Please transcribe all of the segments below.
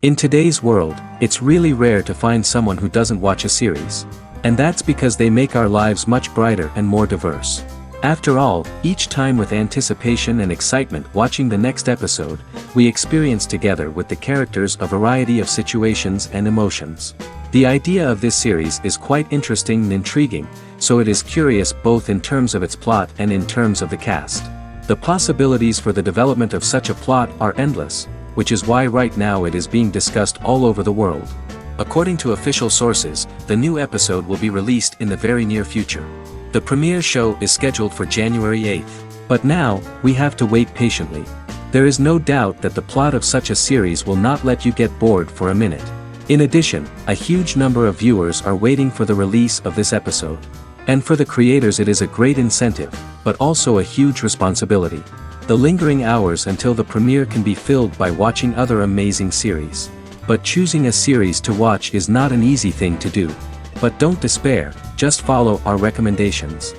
In today's world, it's really rare to find someone who doesn't watch a series. And that's because they make our lives much brighter and more diverse. After all, each time with anticipation and excitement watching the next episode, we experience together with the characters a variety of situations and emotions. The idea of this series is quite interesting and intriguing, so it is curious both in terms of its plot and in terms of the cast. The possibilities for the development of such a plot are endless, which is why right now it is being discussed all over the world. According to official sources, the new episode will be released in the very near future. The premiere show is scheduled for January 8th. But now, we have to wait patiently. There is no doubt that the plot of such a series will not let you get bored for a minute. In addition, a huge number of viewers are waiting for the release of this episode. And for the creators it is a great incentive, but also a huge responsibility. The lingering hours until the premiere can be filled by watching other amazing series. But choosing a series to watch is not an easy thing to do. But don't despair, just follow our recommendations.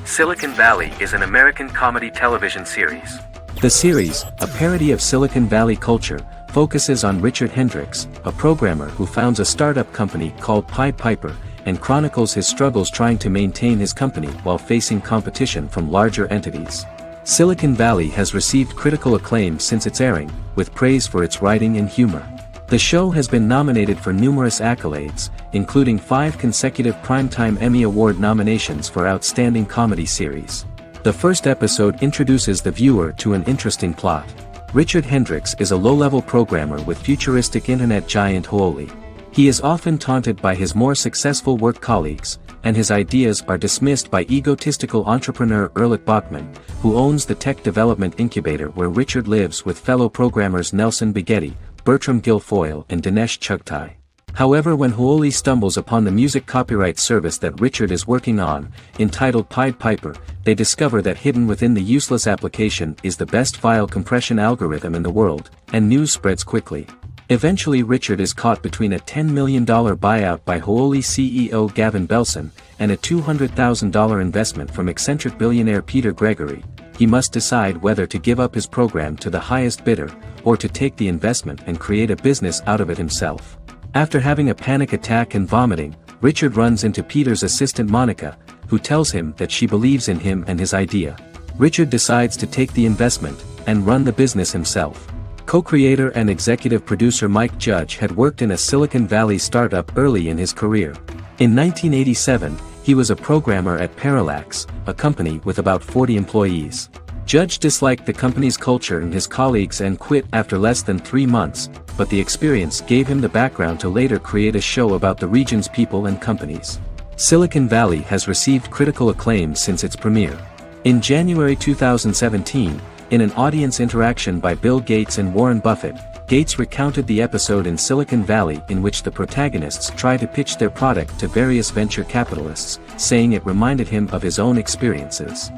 Silicon Valley is an American comedy television series. The series, a parody of Silicon Valley culture, focuses on Richard Hendricks, a programmer who founds a startup company called Pied Piper, and chronicles his struggles trying to maintain his company while facing competition from larger entities. Silicon Valley has received critical acclaim since its airing, with praise for its writing and humor. The show has been nominated for numerous accolades, including 5 consecutive Primetime Emmy Award nominations for Outstanding Comedy Series. The first episode introduces the viewer to an interesting plot. Richard Hendricks is a low-level programmer with futuristic internet giant Huawei. He is often taunted by his more successful work colleagues, and his ideas are dismissed by egotistical entrepreneur Erlich Bachman, who owns the tech development incubator where Richard lives with fellow programmers Nelson Bighetti, Bertram Guilfoyle and Dinesh Chugtai. However, when Huawei stumbles upon the music copyright service that Richard is working on, entitled Pied Piper, they discover that hidden within the useless application is the best file compression algorithm in the world, and news spreads quickly. Eventually Richard is caught between a $10 million buyout by Huawei CEO Gavin Belson, and a $200,000 investment from eccentric billionaire Peter Gregory. He must decide whether to give up his program to the highest bidder, or to take the investment and create a business out of it himself. After having a panic attack and vomiting, Richard runs into Peter's assistant Monica, who tells him that she believes in him and his idea. Richard decides to take the investment, and run the business himself. Co-creator and executive producer Mike Judge had worked in a Silicon Valley startup early in his career. In 1987, he was a programmer at Parallax, a company with about 40 employees. Judge disliked the company's culture and his colleagues and quit after less than 3 months, but the experience gave him the background to later create a show about the region's people and companies. Silicon Valley has received critical acclaim since its premiere. In January 2017, in an audience interaction by Bill Gates and Warren Buffett, Gates recounted the episode in Silicon Valley in which the protagonists try to pitch their product to various venture capitalists, saying it reminded him of his own experiences.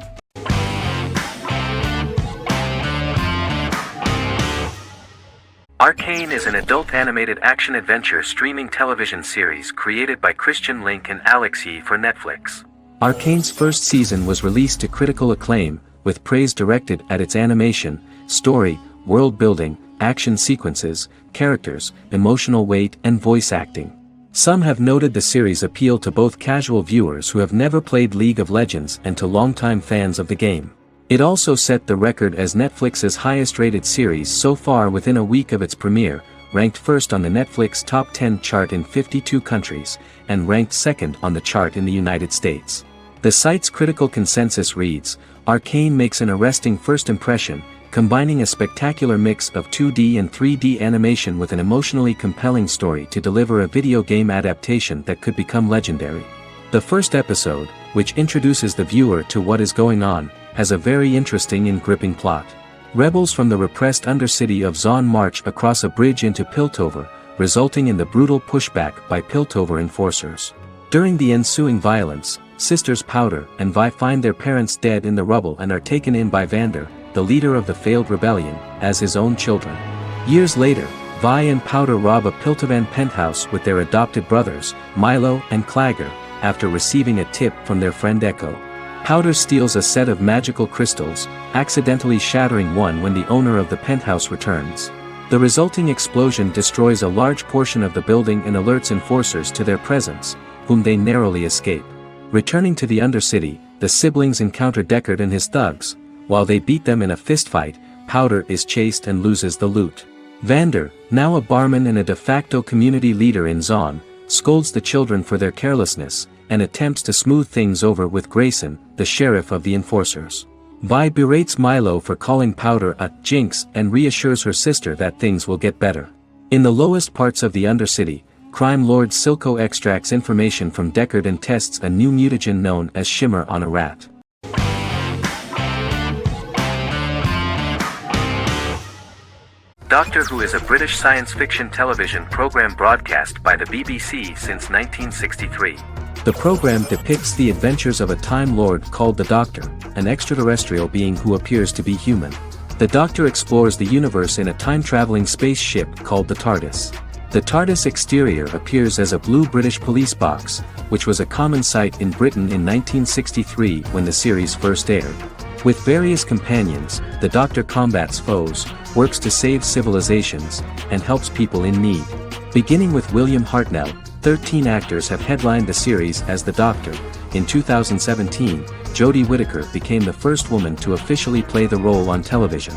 Arcane is an adult animated action-adventure streaming television series created by Christian Link and Alex Yee for Netflix. Arcane's first season was released to critical acclaim, with praise directed at its animation, story, world building, action sequences, characters, emotional weight and voice acting. Some have noted the series' appeal to both casual viewers who have never played League of Legends and to longtime fans of the game. It also set the record as Netflix's highest-rated series so far within a week of its premiere, ranked first on the Netflix Top 10 chart in 52 countries, and ranked second on the chart in the United States. The site's critical consensus reads, "Arcane makes an arresting first impression, combining a spectacular mix of 2D and 3D animation with an emotionally compelling story to deliver a video game adaptation that could become legendary." The first episode, which introduces the viewer to what is going on, has a very interesting and gripping plot. Rebels from the repressed undercity of Zon march across a bridge into Piltover, resulting in the brutal pushback by Piltover enforcers. During the ensuing violence, sisters Powder and Vi find their parents dead in the rubble and are taken in by Vander, the leader of the failed rebellion, as his own children. Years later, Vi and Powder rob a Piltovan penthouse with their adopted brothers, Milo and Clagger, after receiving a tip from their friend Echo. Powder steals a set of magical crystals, accidentally shattering one when the owner of the penthouse returns. The resulting explosion destroys a large portion of the building and alerts enforcers to their presence, whom they narrowly escape. Returning to the Undercity, the siblings encounter Deckard and his thugs. While they beat them in a fistfight, Powder is chased and loses the loot. Vander, now a barman and a de facto community leader in Zaun, scolds the children for their carelessness, and attempts to smooth things over with Grayson, the sheriff of the enforcers. Vi berates Milo for calling Powder a jinx and reassures her sister that things will get better. In the lowest parts of the Undercity, crime lord Silco extracts information from Deckard and tests a new mutagen known as Shimmer on a rat. Doctor Who is a British science fiction television program broadcast by the BBC since 1963. The program depicts the adventures of a Time Lord called the Doctor, an extraterrestrial being who appears to be human. The Doctor explores the universe in a time-traveling spaceship called the TARDIS. The TARDIS exterior appears as a blue British police box, which was a common sight in Britain in 1963 when the series first aired. With various companions, the Doctor combats foes, works to save civilizations, and helps people in need. Beginning with William Hartnell, 13 actors have headlined the series as the Doctor. In 2017, Jodie Whittaker became the first woman to officially play the role on television.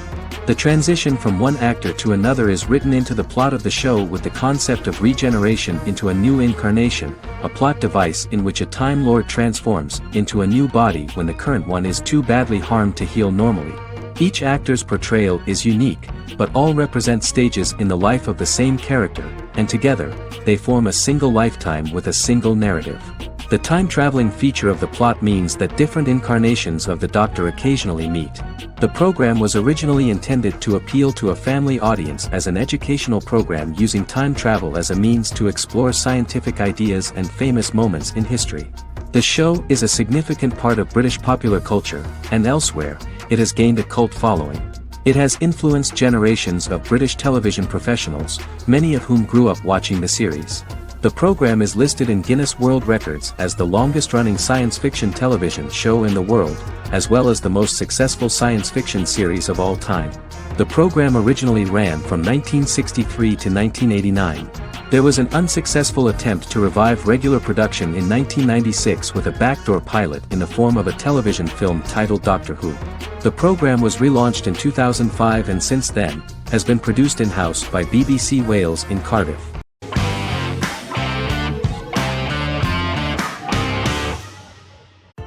The transition from one actor to another is written into the plot of the show with the concept of regeneration into a new incarnation, a plot device in which a Time Lord transforms into a new body when the current one is too badly harmed to heal normally. Each actor's portrayal is unique, but all represent stages in the life of the same character, and together, they form a single lifetime with a single narrative. The time-traveling feature of the plot means that different incarnations of the Doctor occasionally meet. The program was originally intended to appeal to a family audience as an educational program using time travel as a means to explore scientific ideas and famous moments in history. The show is a significant part of British popular culture, and elsewhere, it has gained a cult following. It has influenced generations of British television professionals, many of whom grew up watching the series. The program is listed in Guinness World Records as the longest-running science fiction television show in the world, as well as the most successful science fiction series of all time. The program originally ran from 1963 to 1989. There was an unsuccessful attempt to revive regular production in 1996 with a backdoor pilot in the form of a television film titled Doctor Who. The program was relaunched in 2005 and since then, has been produced in-house by BBC Wales in Cardiff.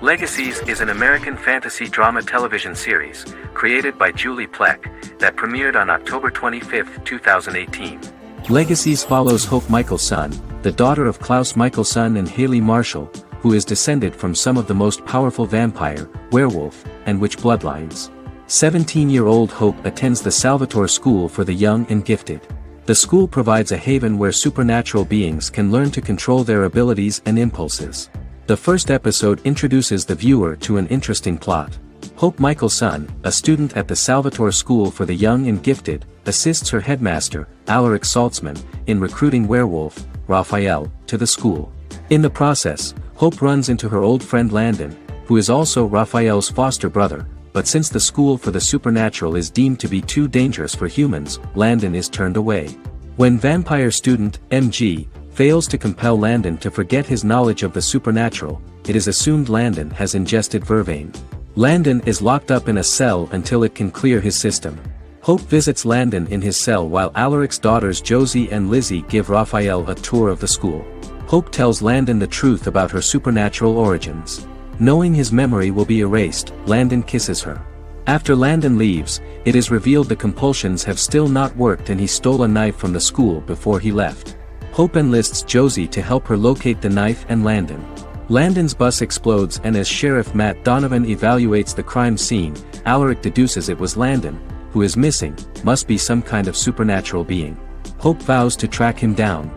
Legacies is an American fantasy drama television series, created by Julie Plec, that premiered on October 25, 2018. Legacies follows Hope Michelson, the daughter of Klaus Michelson and Haley Marshall, who is descended from some of the most powerful vampire, werewolf, and witch bloodlines. 17-year-old Hope attends the Salvatore School for the Young and Gifted. The school provides a haven where supernatural beings can learn to control their abilities and impulses. The first episode introduces the viewer to an interesting plot. Hope Michelson, a student at the Salvatore School for the Young and Gifted, assists her headmaster, Alaric Saltzman, in recruiting werewolf, Raphael, to the school. In the process, Hope runs into her old friend Landon, who is also Raphael's foster brother, but since the school for the supernatural is deemed to be too dangerous for humans, Landon is turned away. When vampire student, MG, fails to compel Landon to forget his knowledge of the supernatural, it is assumed Landon has ingested vervain. Landon is locked up in a cell until it can clear his system. Hope visits Landon in his cell while Alaric's daughters Josie and Lizzie give Raphael a tour of the school. Hope tells Landon the truth about her supernatural origins. Knowing his memory will be erased, Landon kisses her. After Landon leaves, it is revealed the compulsions have still not worked and he stole a knife from the school before he left. Hope enlists Josie to help her locate the knife and Landon. Landon's bus explodes and as Sheriff Matt Donovan evaluates the crime scene, Alaric deduces it was Landon, who is missing, must be some kind of supernatural being. Hope vows to track him down.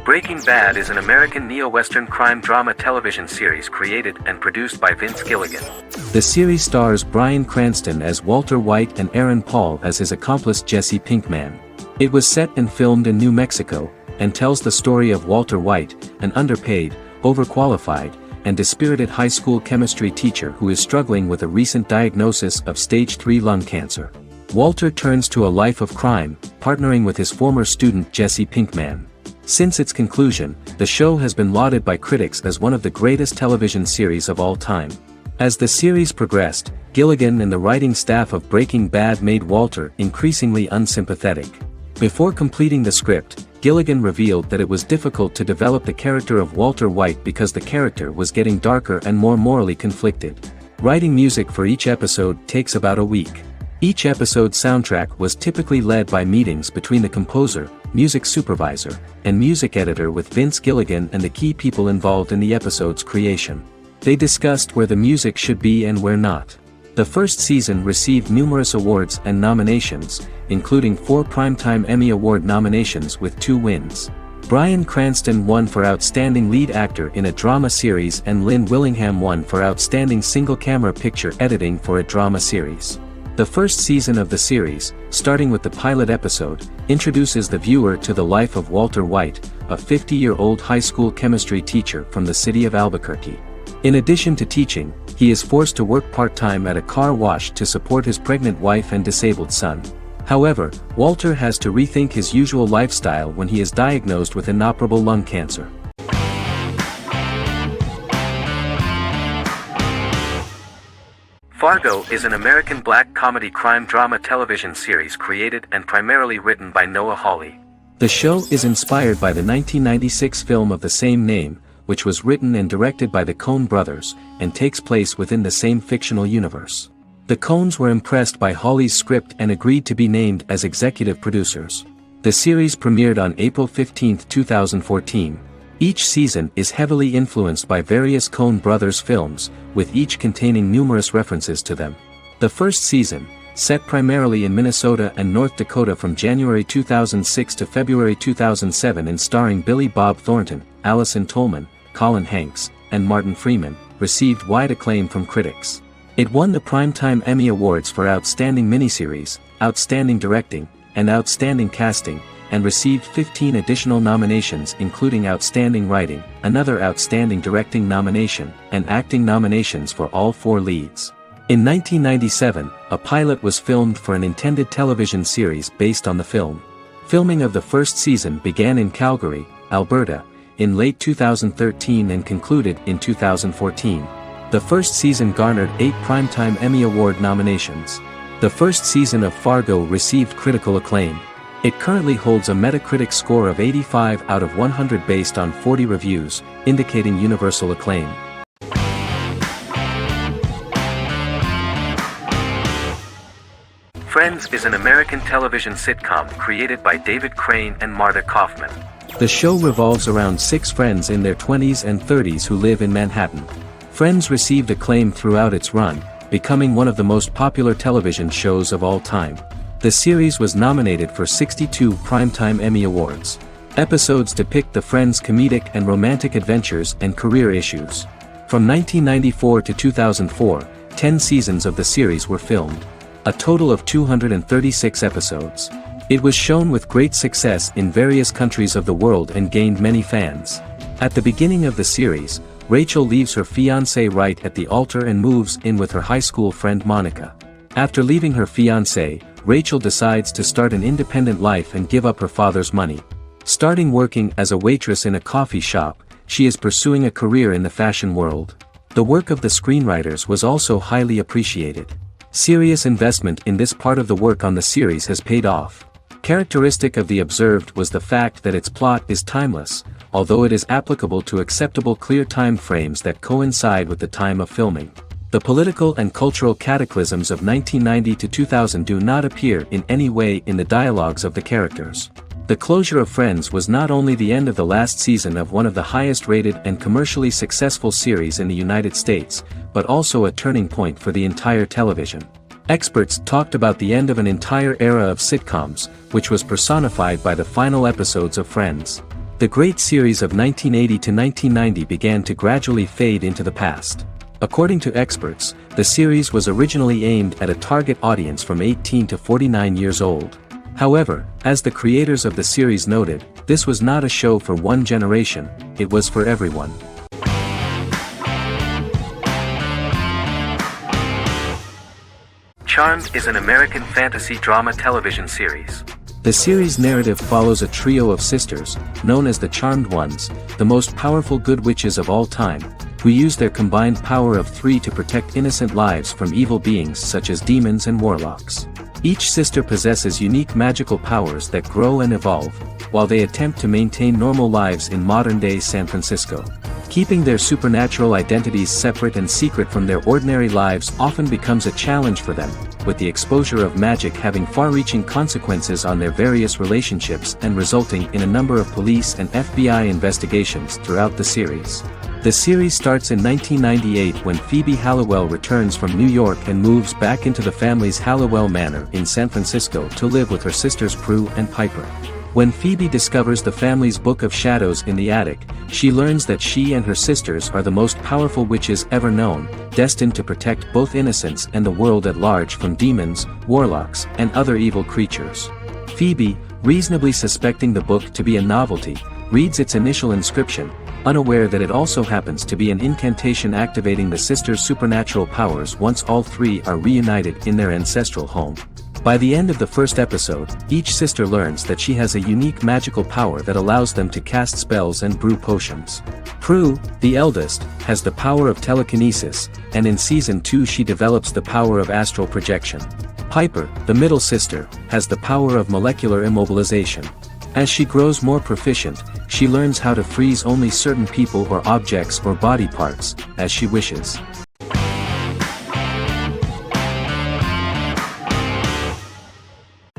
Breaking Bad is an American neo-Western crime drama television series created and produced by Vince Gilligan. The series stars Bryan Cranston as Walter White and Aaron Paul as his accomplice Jesse Pinkman. It was set and filmed in New Mexico, and tells the story of Walter White, an underpaid, overqualified, and dispirited high school chemistry teacher who is struggling with a recent diagnosis of stage 3 lung cancer. Walter turns to a life of crime, partnering with his former student Jesse Pinkman. Since its conclusion, the show has been lauded by critics as one of the greatest television series of all time. As the series progressed, Gilligan and the writing staff of Breaking Bad made Walter increasingly unsympathetic. Before completing the script, Gilligan revealed that it was difficult to develop the character of Walter White because the character was getting darker and more morally conflicted. Writing music for each episode takes about a week. Each episode's soundtrack was typically led by meetings between the composer, music supervisor, and music editor with Vince Gilligan and the key people involved in the episode's creation. They discussed where the music should be and where not. The first season received numerous awards and nominations, including 4 Primetime Emmy Award nominations with 2 wins. Bryan Cranston won for Outstanding Lead Actor in a Drama Series and Lynn Willingham won for Outstanding Single-Camera Picture Editing for a Drama Series. The first season of the series, starting with the pilot episode, introduces the viewer to the life of Walter White, a 50-year-old high school chemistry teacher from the city of Albuquerque. In addition to teaching, he is forced to work part-time at a car wash to support his pregnant wife and disabled son. However, Walter has to rethink his usual lifestyle when he is diagnosed with inoperable lung cancer. Fargo is an American black comedy crime drama television series created and primarily written by Noah Hawley. The show is inspired by the 1996 film of the same name, which was written and directed by the Coen brothers, and takes place within the same fictional universe. The Coens were impressed by Hawley's script and agreed to be named as executive producers. The series premiered on April 15, 2014. Each season is heavily influenced by various Coen brothers films, with each containing numerous references to them. The first season, set primarily in Minnesota and North Dakota from January 2006 to February 2007 and starring Billy Bob Thornton, Allison Tolman, Colin Hanks, and Martin Freeman, received wide acclaim from critics. It won the Primetime Emmy Awards for Outstanding Miniseries, Outstanding Directing, and Outstanding Casting, and received 15 additional nominations including Outstanding Writing, another Outstanding Directing nomination, and acting nominations for all 4 leads. In 1997, a pilot was filmed for an intended television series based on the film. Filming of the first season began in Calgary, Alberta, in late 2013 and concluded in 2014. The first season garnered 8 Primetime Emmy Award nominations. The first season of Fargo received critical acclaim. It currently holds a Metacritic score of 85 out of 100 based on 40 reviews, indicating universal acclaim. Friends is an American television sitcom created by David Crane and Marta Kaufman. The show revolves around 6 friends in their 20s and 30s who live in Manhattan. Friends received acclaim throughout its run, becoming one of the most popular television shows of all time. The series was nominated for 62 Primetime Emmy Awards. Episodes depict the friends' comedic and romantic adventures and career issues. From 1994 to 2004, 10 seasons of the series were filmed. A total of 236 episodes. It was shown with great success in various countries of the world and gained many fans. At the beginning of the series, Rachel leaves her fiancé right at the altar and moves in with her high school friend Monica. After leaving her fiancé, Rachel decides to start an independent life and give up her father's money. Starting working as a waitress in a coffee shop, she is pursuing a career in the fashion world. The work of the screenwriters was also highly appreciated. Serious investment in this part of the work on the series has paid off. Characteristic of The Observed was the fact that its plot is timeless, although it is applicable to acceptable clear time frames that coincide with the time of filming. The political and cultural cataclysms of 1990 to 2000 do not appear in any way in the dialogues of the characters. The closure of Friends was not only the end of the last season of one of the highest-rated and commercially successful series in the United States, but also a turning point for the entire television. Experts talked about the end of an entire era of sitcoms, which was personified by the final episodes of Friends. The great series of 1980 to 1990 began to gradually fade into the past. According to experts, the series was originally aimed at a target audience from 18 to 49 years old. However, as the creators of the series noted, this was not a show for one generation, it was for everyone. Charmed is an American fantasy drama television series. The series' narrative follows a trio of sisters, known as the Charmed Ones, the most powerful good witches of all time, who use their combined power of 3 to protect innocent lives from evil beings such as demons and warlocks. Each sister possesses unique magical powers that grow and evolve, while they attempt to maintain normal lives in modern-day San Francisco. Keeping their supernatural identities separate and secret from their ordinary lives often becomes a challenge for them, with the exposure of magic having far-reaching consequences on their various relationships and resulting in a number of police and FBI investigations throughout the series. The series starts in 1998 when Phoebe Halliwell returns from New York and moves back into the family's Halliwell Manor in San Francisco to live with her sisters Prue and Piper. When Phoebe discovers the family's Book of Shadows in the attic, she learns that she and her sisters are the most powerful witches ever known, destined to protect both innocents and the world at large from demons, warlocks, and other evil creatures. Phoebe, reasonably suspecting the book to be a novelty, reads its initial inscription, unaware that it also happens to be an incantation activating the sisters' supernatural powers once all 3 are reunited in their ancestral home. By the end of the first episode, each sister learns that she has a unique magical power that allows them to cast spells and brew potions. Prue, the eldest, has the power of telekinesis, and in Season 2 she develops the power of astral projection. Piper, the middle sister, has the power of molecular immobilization. As she grows more proficient, she learns how to freeze only certain people or objects or body parts, as she wishes.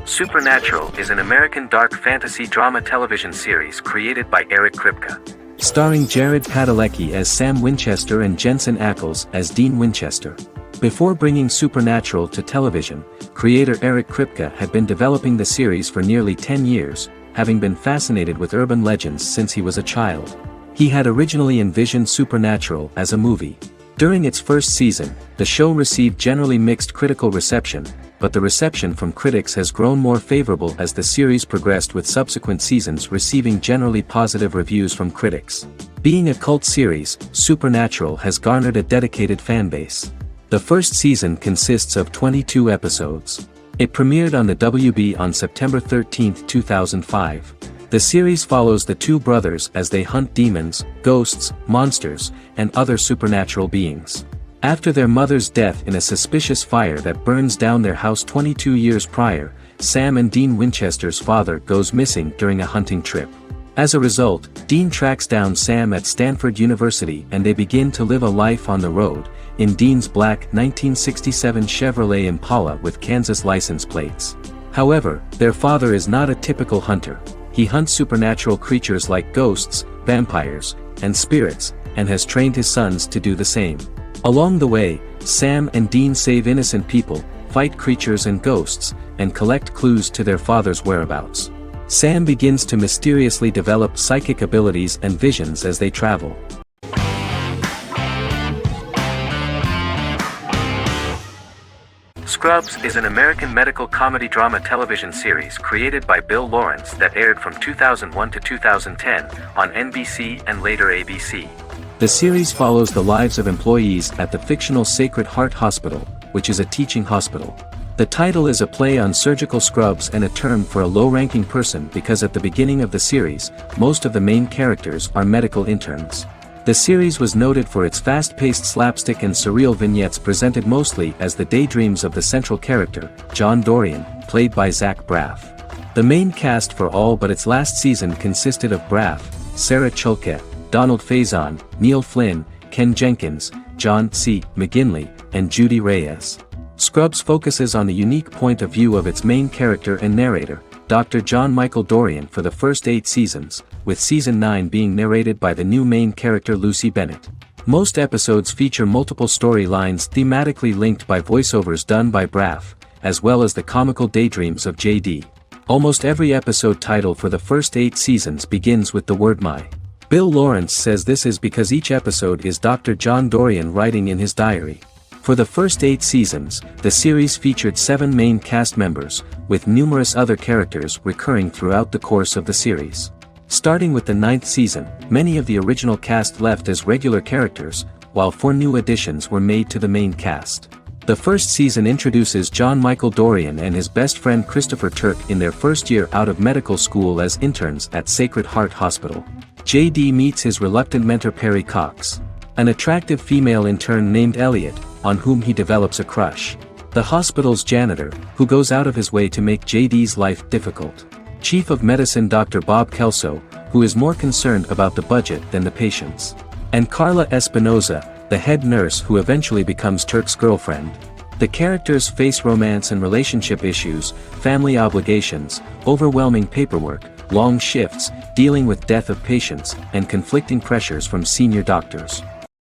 Supernatural is an American dark fantasy drama television series created by Eric Kripke. Starring Jared Padalecki as Sam Winchester and Jensen Ackles as Dean Winchester. Before bringing Supernatural to television, creator Eric Kripke had been developing the series for nearly 10 years, having been fascinated with urban legends since he was a child. He had originally envisioned Supernatural as a movie. During its first season, the show received generally mixed critical reception, but the reception from critics has grown more favorable as the series progressed, with subsequent seasons receiving generally positive reviews from critics. Being a cult series, Supernatural has garnered a dedicated fanbase. The first season consists of 22 episodes. It premiered on the WB on September 13, 2005. The series follows the 2 brothers as they hunt demons, ghosts, monsters, and other supernatural beings. After their mother's death in a suspicious fire that burns down their house 22 years prior, Sam and Dean Winchester's father goes missing during a hunting trip. As a result, Dean tracks down Sam at Stanford University and they begin to live a life on the road, in Dean's black 1967 Chevrolet Impala with Kansas license plates. However, their father is not a typical hunter. He hunts supernatural creatures like ghosts, vampires, and spirits, and has trained his sons to do the same. Along the way, Sam and Dean save innocent people, fight creatures and ghosts, and collect clues to their father's whereabouts. Sam begins to mysteriously develop psychic abilities and visions as they travel. Scrubs is an American medical comedy drama television series created by Bill Lawrence that aired from 2001 to 2010 on NBC and later ABC. The series follows the lives of employees at the fictional Sacred Heart Hospital, which is a teaching hospital. The title is a play on surgical scrubs and a term for a low-ranking person because at the beginning of the series, most of the main characters are medical interns. The series was noted for its fast-paced slapstick and surreal vignettes presented mostly as the daydreams of the central character, John Dorian, played by Zach Braff. The main cast for all but its last season consisted of Braff, Sarah Chalke, Donald Faison, Neil Flynn, Ken Jenkins, John C. McGinley, and Judy Reyes. Scrubs focuses on the unique point of view of its main character and narrator, Dr. John Michael Dorian, for the first 8 seasons, with Season 9 being narrated by the new main character Lucy Bennett. Most episodes feature multiple storylines thematically linked by voiceovers done by Braff, as well as the comical daydreams of J.D. Almost every episode title for the first 8 seasons begins with the word "my." Bill Lawrence says this is because each episode is Dr. John Dorian writing in his diary. For the first 8 seasons, the series featured 7 main cast members, with numerous other characters recurring throughout the course of the series. Starting with the 9th season, many of the original cast left as regular characters, while 4 new additions were made to the main cast. The first season introduces John Michael Dorian and his best friend Christopher Turk in their first year out of medical school as interns at Sacred Heart Hospital. JD meets his reluctant mentor Perry Cox, an attractive female intern named Elliot, on whom he develops a crush. The hospital's janitor, who goes out of his way to make JD's life difficult. Chief of Medicine Dr. Bob Kelso, who is more concerned about the budget than the patients. And Carla Espinoza, the head nurse who eventually becomes Turk's girlfriend. The characters face romance and relationship issues, family obligations, overwhelming paperwork, long shifts, dealing with death of patients, and conflicting pressures from senior doctors.